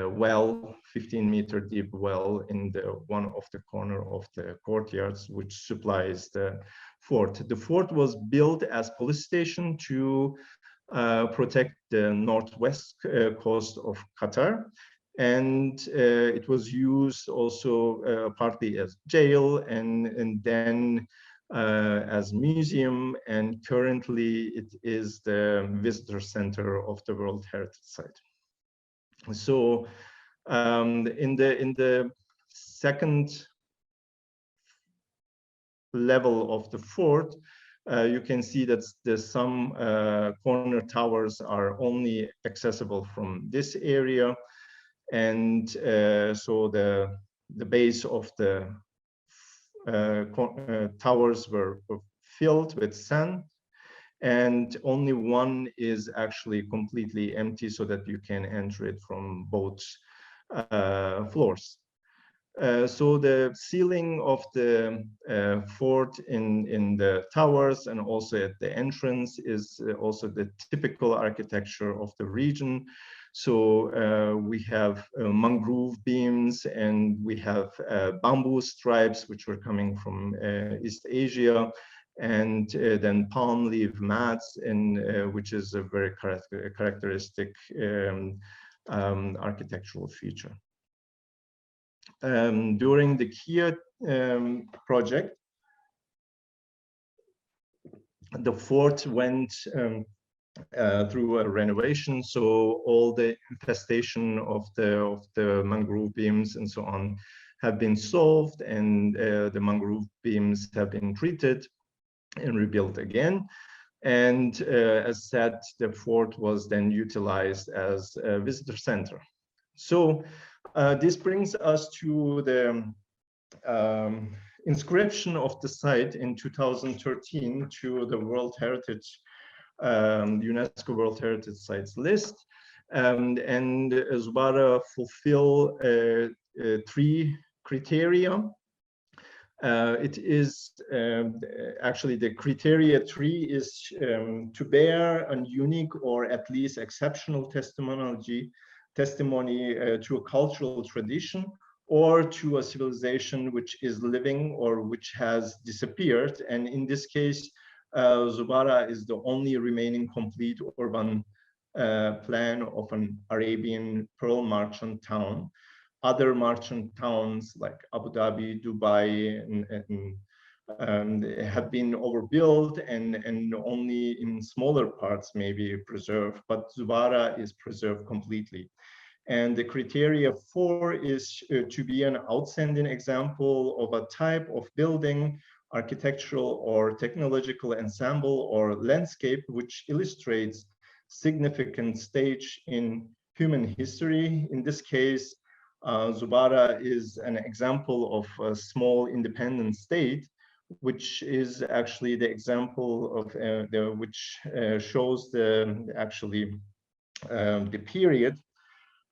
well, 15-meter deep well in one of the corner of the courtyards, which supplies the fort. The fort was built as police station to protect the northwest coast of Qatar. And it was used also partly as jail and then as museum, and currently it is the visitor center of the World Heritage Site. So in the second level of the fort, you can see that some corner towers are only accessible from this area, and so the base of the towers were filled with sand, and only one is actually completely empty, so that you can enter it from both floors. So the ceiling of the fort in the towers and also at the entrance is also the typical architecture of the region. So we have mangrove beams, and we have bamboo stripes, which were coming from East Asia, and then palm leaf mats, and which is a very characteristic architectural feature. During the Kia project, the fort went through a renovation, so all the infestation of the mangrove beams and so on have been solved, and the mangrove beams have been treated and rebuilt again. And as said, the fort was then utilized as a visitor center. So this brings us to the inscription of the site in 2013 to the World Heritage, UNESCO World Heritage Sites list. And Zubarah fulfill 3 criteria. It is actually the criteria 3 is to bear a unique or at least exceptional testimony to a cultural tradition or to a civilization which is living or which has disappeared. And in this case, Zubarah is the only remaining complete urban plan of an Arabian pearl merchant town. Other merchant towns like Abu Dhabi, Dubai, and have been overbuilt and only in smaller parts maybe preserved, but Zubarah is preserved completely. And the criteria 4 is to be an outstanding example of a type of building, architectural or technological ensemble or landscape which illustrates significant stage in human history. In this case, Zubarah is an example of a small independent state, which is actually the example of which shows the period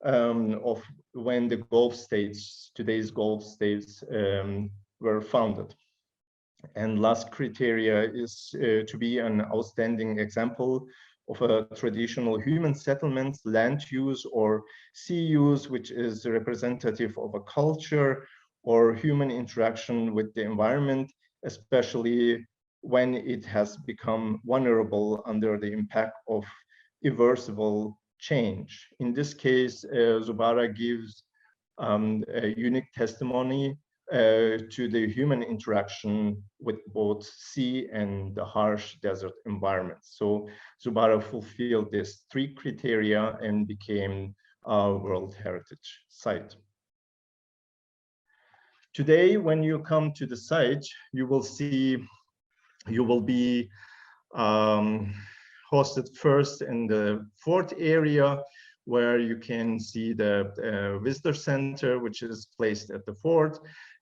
of when the Gulf states, today's Gulf states, were founded. And last criteria is to be an outstanding example of a traditional human settlement, land use or sea use, which is representative of a culture or human interaction with the environment, especially when it has become vulnerable under the impact of irreversible change. In this case, Zubarah gives a unique testimony to the human interaction with both sea and the harsh desert environment. So Zubarah fulfilled these 3 criteria and became a World Heritage Site. Today, when you come to the site, you will be hosted first in the fort area, where you can see the visitor center, which is placed at the fort,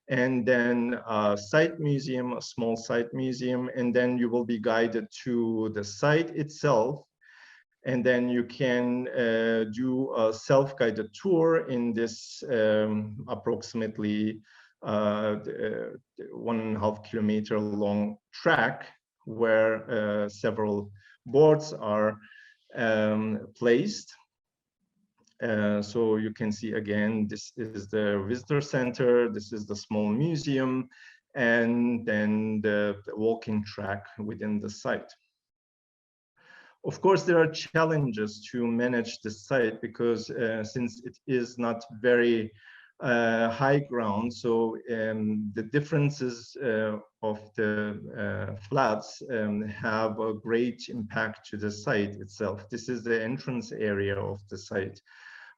and then a site museum, a small site museum, and then you will be guided to the site itself. And then you can do a self-guided tour in this approximately 1.5 kilometer long track, where several boards are placed. So you can see again, this is the visitor center, this is the small museum, and then the walking track within the site. Of course, there are challenges to manage the site because since it is not very high ground, so the differences of the flats have a great impact to the site itself. This is the entrance area of the site.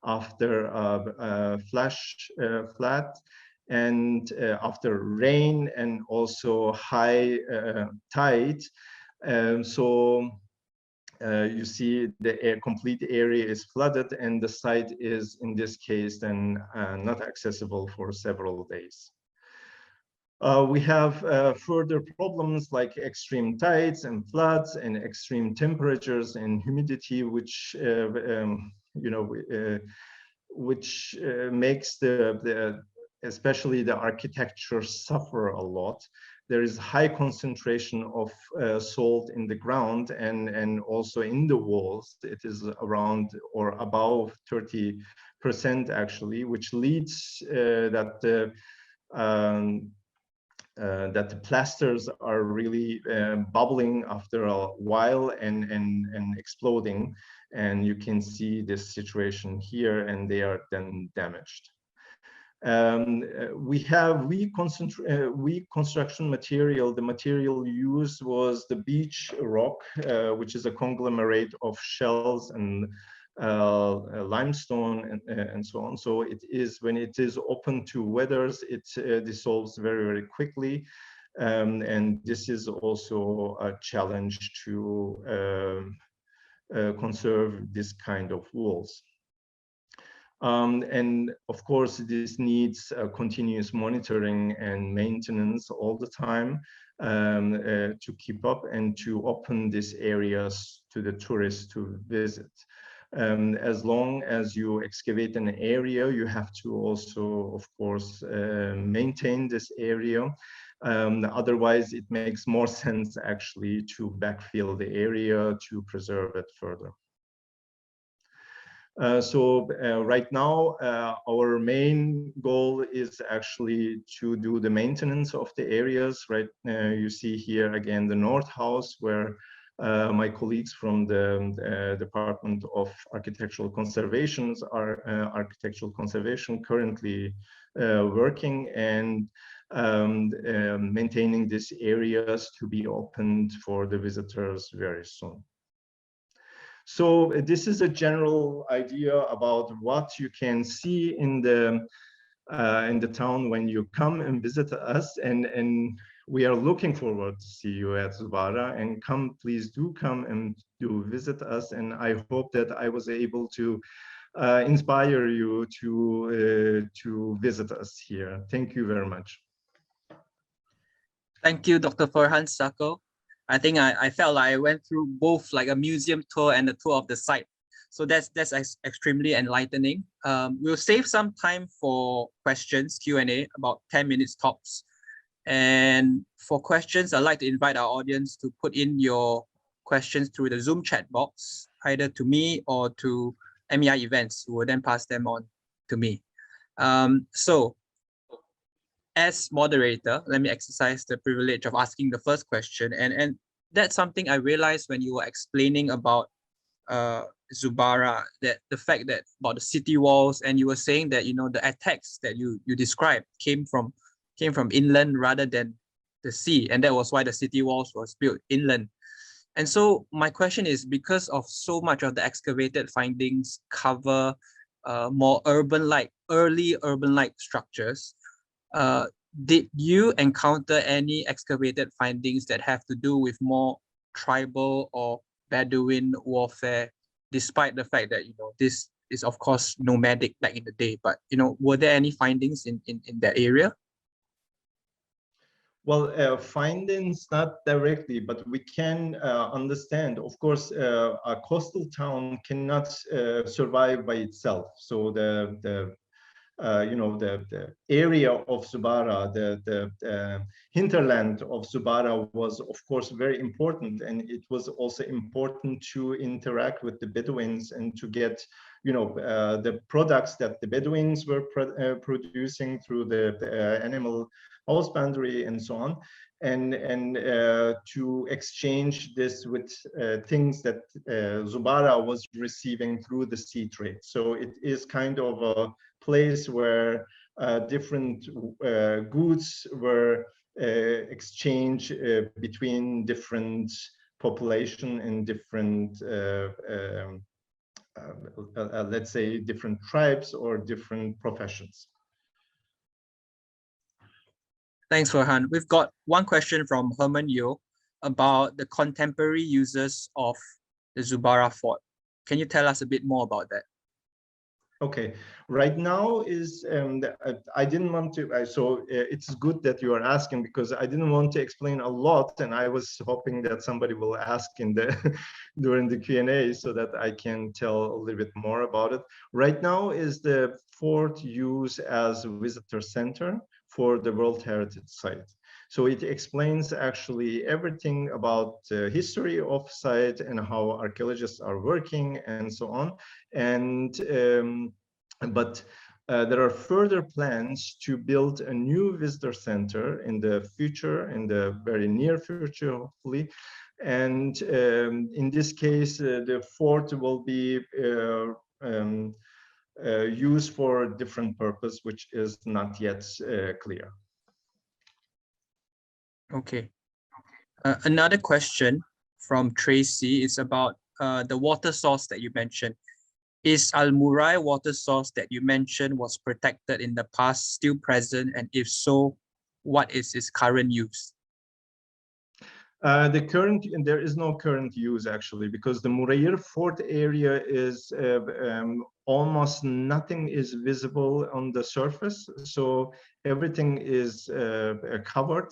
After a flash flat and after rain and also high tide, so you see the complete area is flooded and the site is in this case then not accessible for several days. We have further problems like extreme tides and floods and extreme temperatures and humidity, which which makes especially the architecture suffer a lot. There is high concentration of salt in the ground and also in the walls. It is around or above 30% actually, which leads that the plasters are really bubbling after a while and exploding. And you can see this situation here, and they are then damaged. We have reconstruction material. The material used was the beach rock, which is a conglomerate of shells and limestone and so on. So it is, when it is open to weathers, it dissolves very, very quickly. And this is also a challenge to conserve this kind of walls. And of course, this needs continuous monitoring and maintenance all the time to keep up and to open these areas to the tourists to visit. As long as you excavate an area, you have to also, of course, maintain this area. Otherwise, it makes more sense actually to backfill the area to preserve it further. Right now, our main goal is actually to do the maintenance of the areas. Right, you see here again the North House, where my colleagues from the Department of Architectural Conservation currently working and maintaining these areas to be opened for the visitors very soon. So this is a general idea about what you can see in the town when you come and visit us, and we are looking forward to see you at Zubarah. And please do come and do visit us. And I hope that I was able to inspire you to visit us here. Thank you very much. Thank you, Dr. Ferhan Sako. I think I felt like I went through both like a museum tour and a tour of the site. So that's extremely enlightening. We'll save some time for questions, Q&A, about 10 minutes tops. And for questions, I'd like to invite our audience to put in your questions through the Zoom chat box, either to me or to MEI events, who will then pass them on to me. So as moderator, let me exercise the privilege of asking the first question. And that's something I realized when you were explaining about Zubarah, that the fact that about the city walls, and you were saying that, you know, the attacks that you described came from inland rather than the sea. And that was why the city walls was built inland. And so my question is, because of so much of the excavated findings cover more urban-like, early urban-like structures, did you encounter any excavated findings that have to do with more tribal or Bedouin warfare, despite the fact that, you know, this is of course nomadic back in the day, but, you know, were there any findings in that area? Well, findings not directly, but we can understand. Of course, a coastal town cannot survive by itself. So the area of Zubarah, the hinterland of Zubarah was, of course, very important, and it was also important to interact with the Bedouins and to get, you know, the products that the Bedouins were producing through the animal husbandry and so on, and to exchange this with things that Zubarah was receiving through the sea trade. So it is kind of a place where different goods were exchanged between different population and different, let's say, different tribes or different professions. Thanks, Ferhan. We've got one question from Herman Yo about the contemporary uses of the Zubarah Fort. Can you tell us a bit more about that? Okay, right now is I didn't want to, it's good that you are asking, because I didn't want to explain a lot, and I was hoping that somebody will ask in the during the Q&A so that I can tell a little bit more about it. Right now is the fort used as a visitor center for the World Heritage Site. So it explains actually everything about the history of site and how archaeologists are working and so on. And but there are further plans to build a new visitor center in the future, in the very near future, hopefully. And in this case, the fort will be use for a different purpose, which is not yet clear. Okay. Another question from Tracy is about the water source that you mentioned. Is Al Murai water source that you mentioned was protected in the past still present? And if so, what is its current use? There is no current use actually, because the Murayr Fort area is almost nothing is visible on the surface. So everything is covered.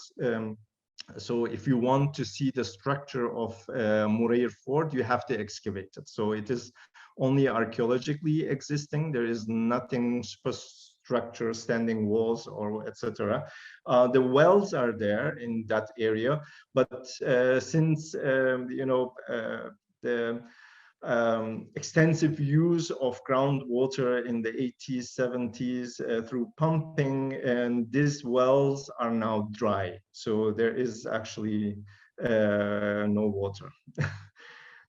So if you want to see the structure of Murayr Fort, you have to excavate it. So it is only archaeologically existing. There is nothing structure, standing walls, or etc. The wells are there in that area, but since the extensive use of groundwater in the 80s, 70s through pumping, and these wells are now dry. So there is actually no water.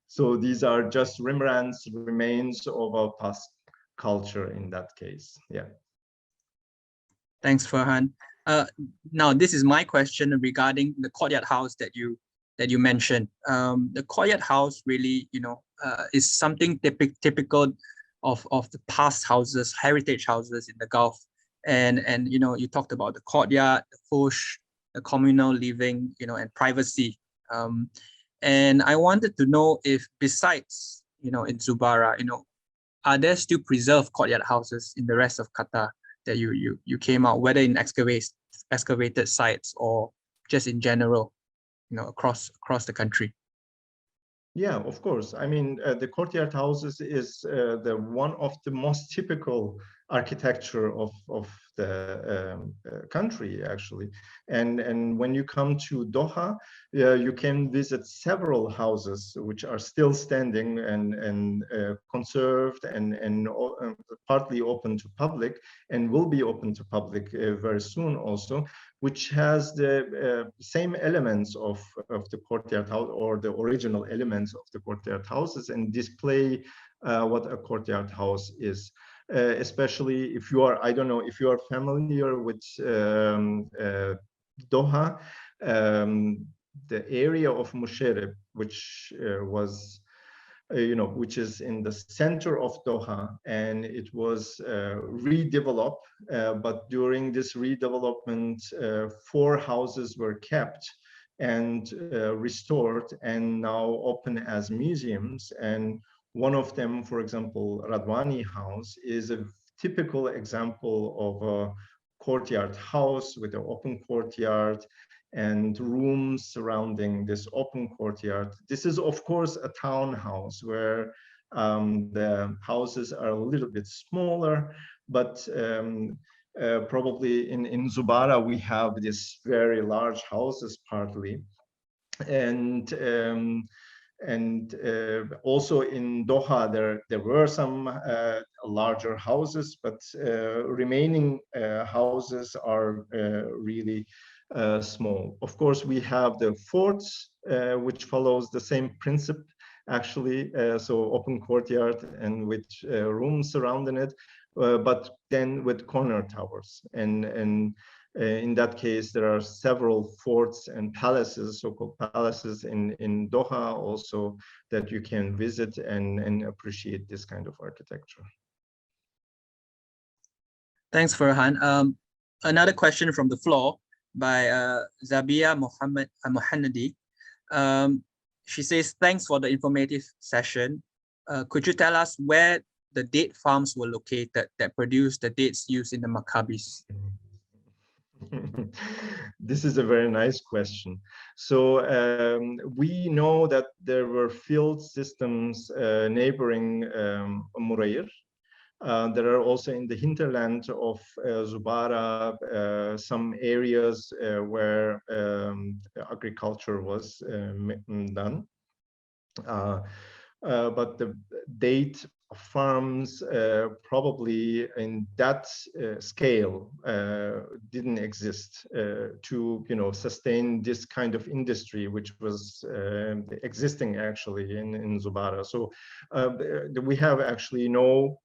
So these are just remnants, remains of our past culture in that case. Yeah. Thanks, Ferhan. Now, this is my question regarding the courtyard house that you mentioned. The courtyard house really, is something typical of the past houses, heritage houses in the Gulf. And you talked about the courtyard, the fush, the communal living, and privacy. And I wanted to know if besides, in Zubarah, are there still preserved courtyard houses in the rest of Qatar that you came out, whether in excavated sites or just in general, across the country? Yeah, of course. I mean, the courtyard houses is the one of the most typical architecture of the country, actually. And when you come to Doha, you can visit several houses which are still standing and conserved and partly open to public, and will be open to public very soon also, which has the same elements of the courtyard house, or the original elements of the courtyard houses, and display what a courtyard house is. Especially if you are, I don't know, if you are familiar with Doha, the area of Musharraf, which was which is in the center of Doha, and it was redeveloped. But during this redevelopment, 4 houses were kept and restored and now open as museums. And one of them, for example, Radwani House, is a typical example of a courtyard house with an open courtyard and rooms surrounding this open courtyard. This is, of course, a townhouse where the houses are a little bit smaller, but probably in Zubarah we have these very large houses partly. And also in Doha, there were some larger houses, but remaining houses are really small. Of course, we have the forts, which follows the same principle, actually. So open courtyard and with rooms surrounding it, but then with corner towers. And in that case, there are several forts and palaces, so-called palaces in Doha also, that you can visit and appreciate this kind of architecture. Thanks, Ferhan. Another question from the floor by Zabia Mohammadi. She says, thanks for the informative session. Could you tell us where the date farms were located that produced the dates used in the Maccabis? This is a very nice question. So we know that there were field systems neighboring Murayr. There are also in the hinterland of Zubarah some areas where agriculture was done. But the date farms probably in that scale didn't exist to sustain this kind of industry, which was existing actually in Zubarah. So we have actually no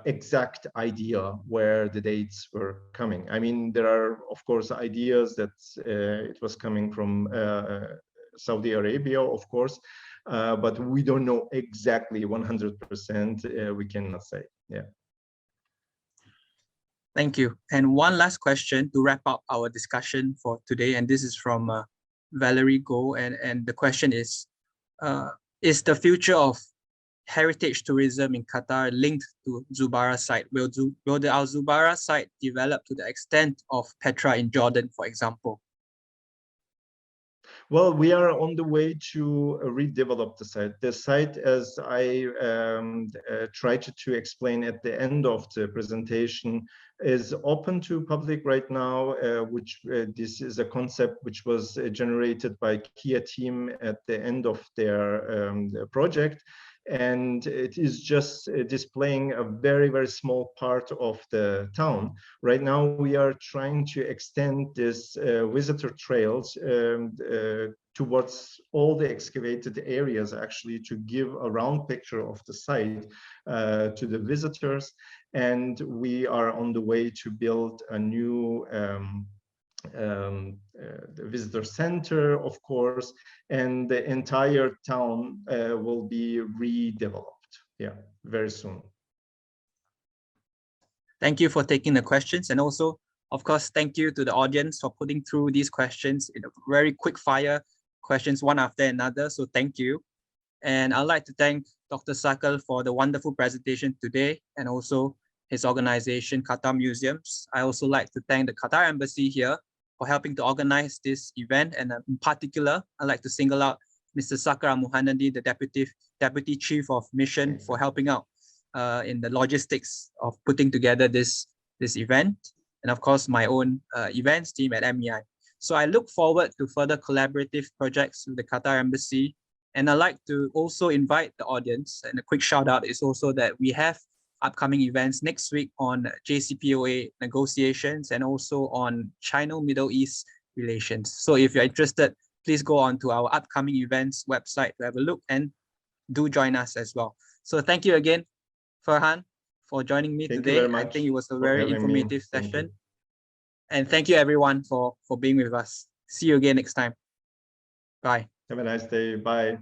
exact idea where the dates were coming. I mean, there are, of course, ideas that it was coming from Saudi Arabia, of course, but we don't know exactly 100%. We cannot say. Yeah. Thank you. And one last question to wrap up our discussion for today, and this is from Valerie Go, and the question is the future of heritage tourism in Qatar linked to Zubarah site? Will the Al Zubarah site develop to the extent of Petra in Jordan, for example? Well, we are on the way to redevelop the site. The site, as I tried to explain at the end of the presentation, is open to public right now, which this is a concept which was generated by Kia team at the end of their project. And it is just displaying a very, very small part of the town. Right now, we are trying to extend this visitor trails towards all the excavated areas, actually, to give a round picture of the site to the visitors. And we are on the way to build a new the visitor center, of course, and the entire town will be redeveloped. Yeah, very soon. Thank you for taking the questions, and also, of course, thank you to the audience for putting through these questions in a very quick fire questions, one after another. So thank you. And I'd like to thank Dr. Sakal for the wonderful presentation today, and also his organization, Qatar Museums. I also like to thank the Qatar Embassy here for helping to organize this event. And in particular, I'd like to single out Mr. Sakar Muhannadi, the Deputy Chief of Mission, for helping out in the logistics of putting together this event. And of course, my own events team at MEI. So I look forward to further collaborative projects with the Qatar Embassy. And I'd like to also invite the audience, and a quick shout out is also that we have upcoming events next week on JCPOA negotiations and also on China-Middle East relations. So if you're interested, please go on to our upcoming events website to have a look and do join us as well. So thank you again, Ferhan, for joining me today. I think it was a very informative session. And thank you everyone for being with us. See you again next time. Bye. Have a nice day. Bye.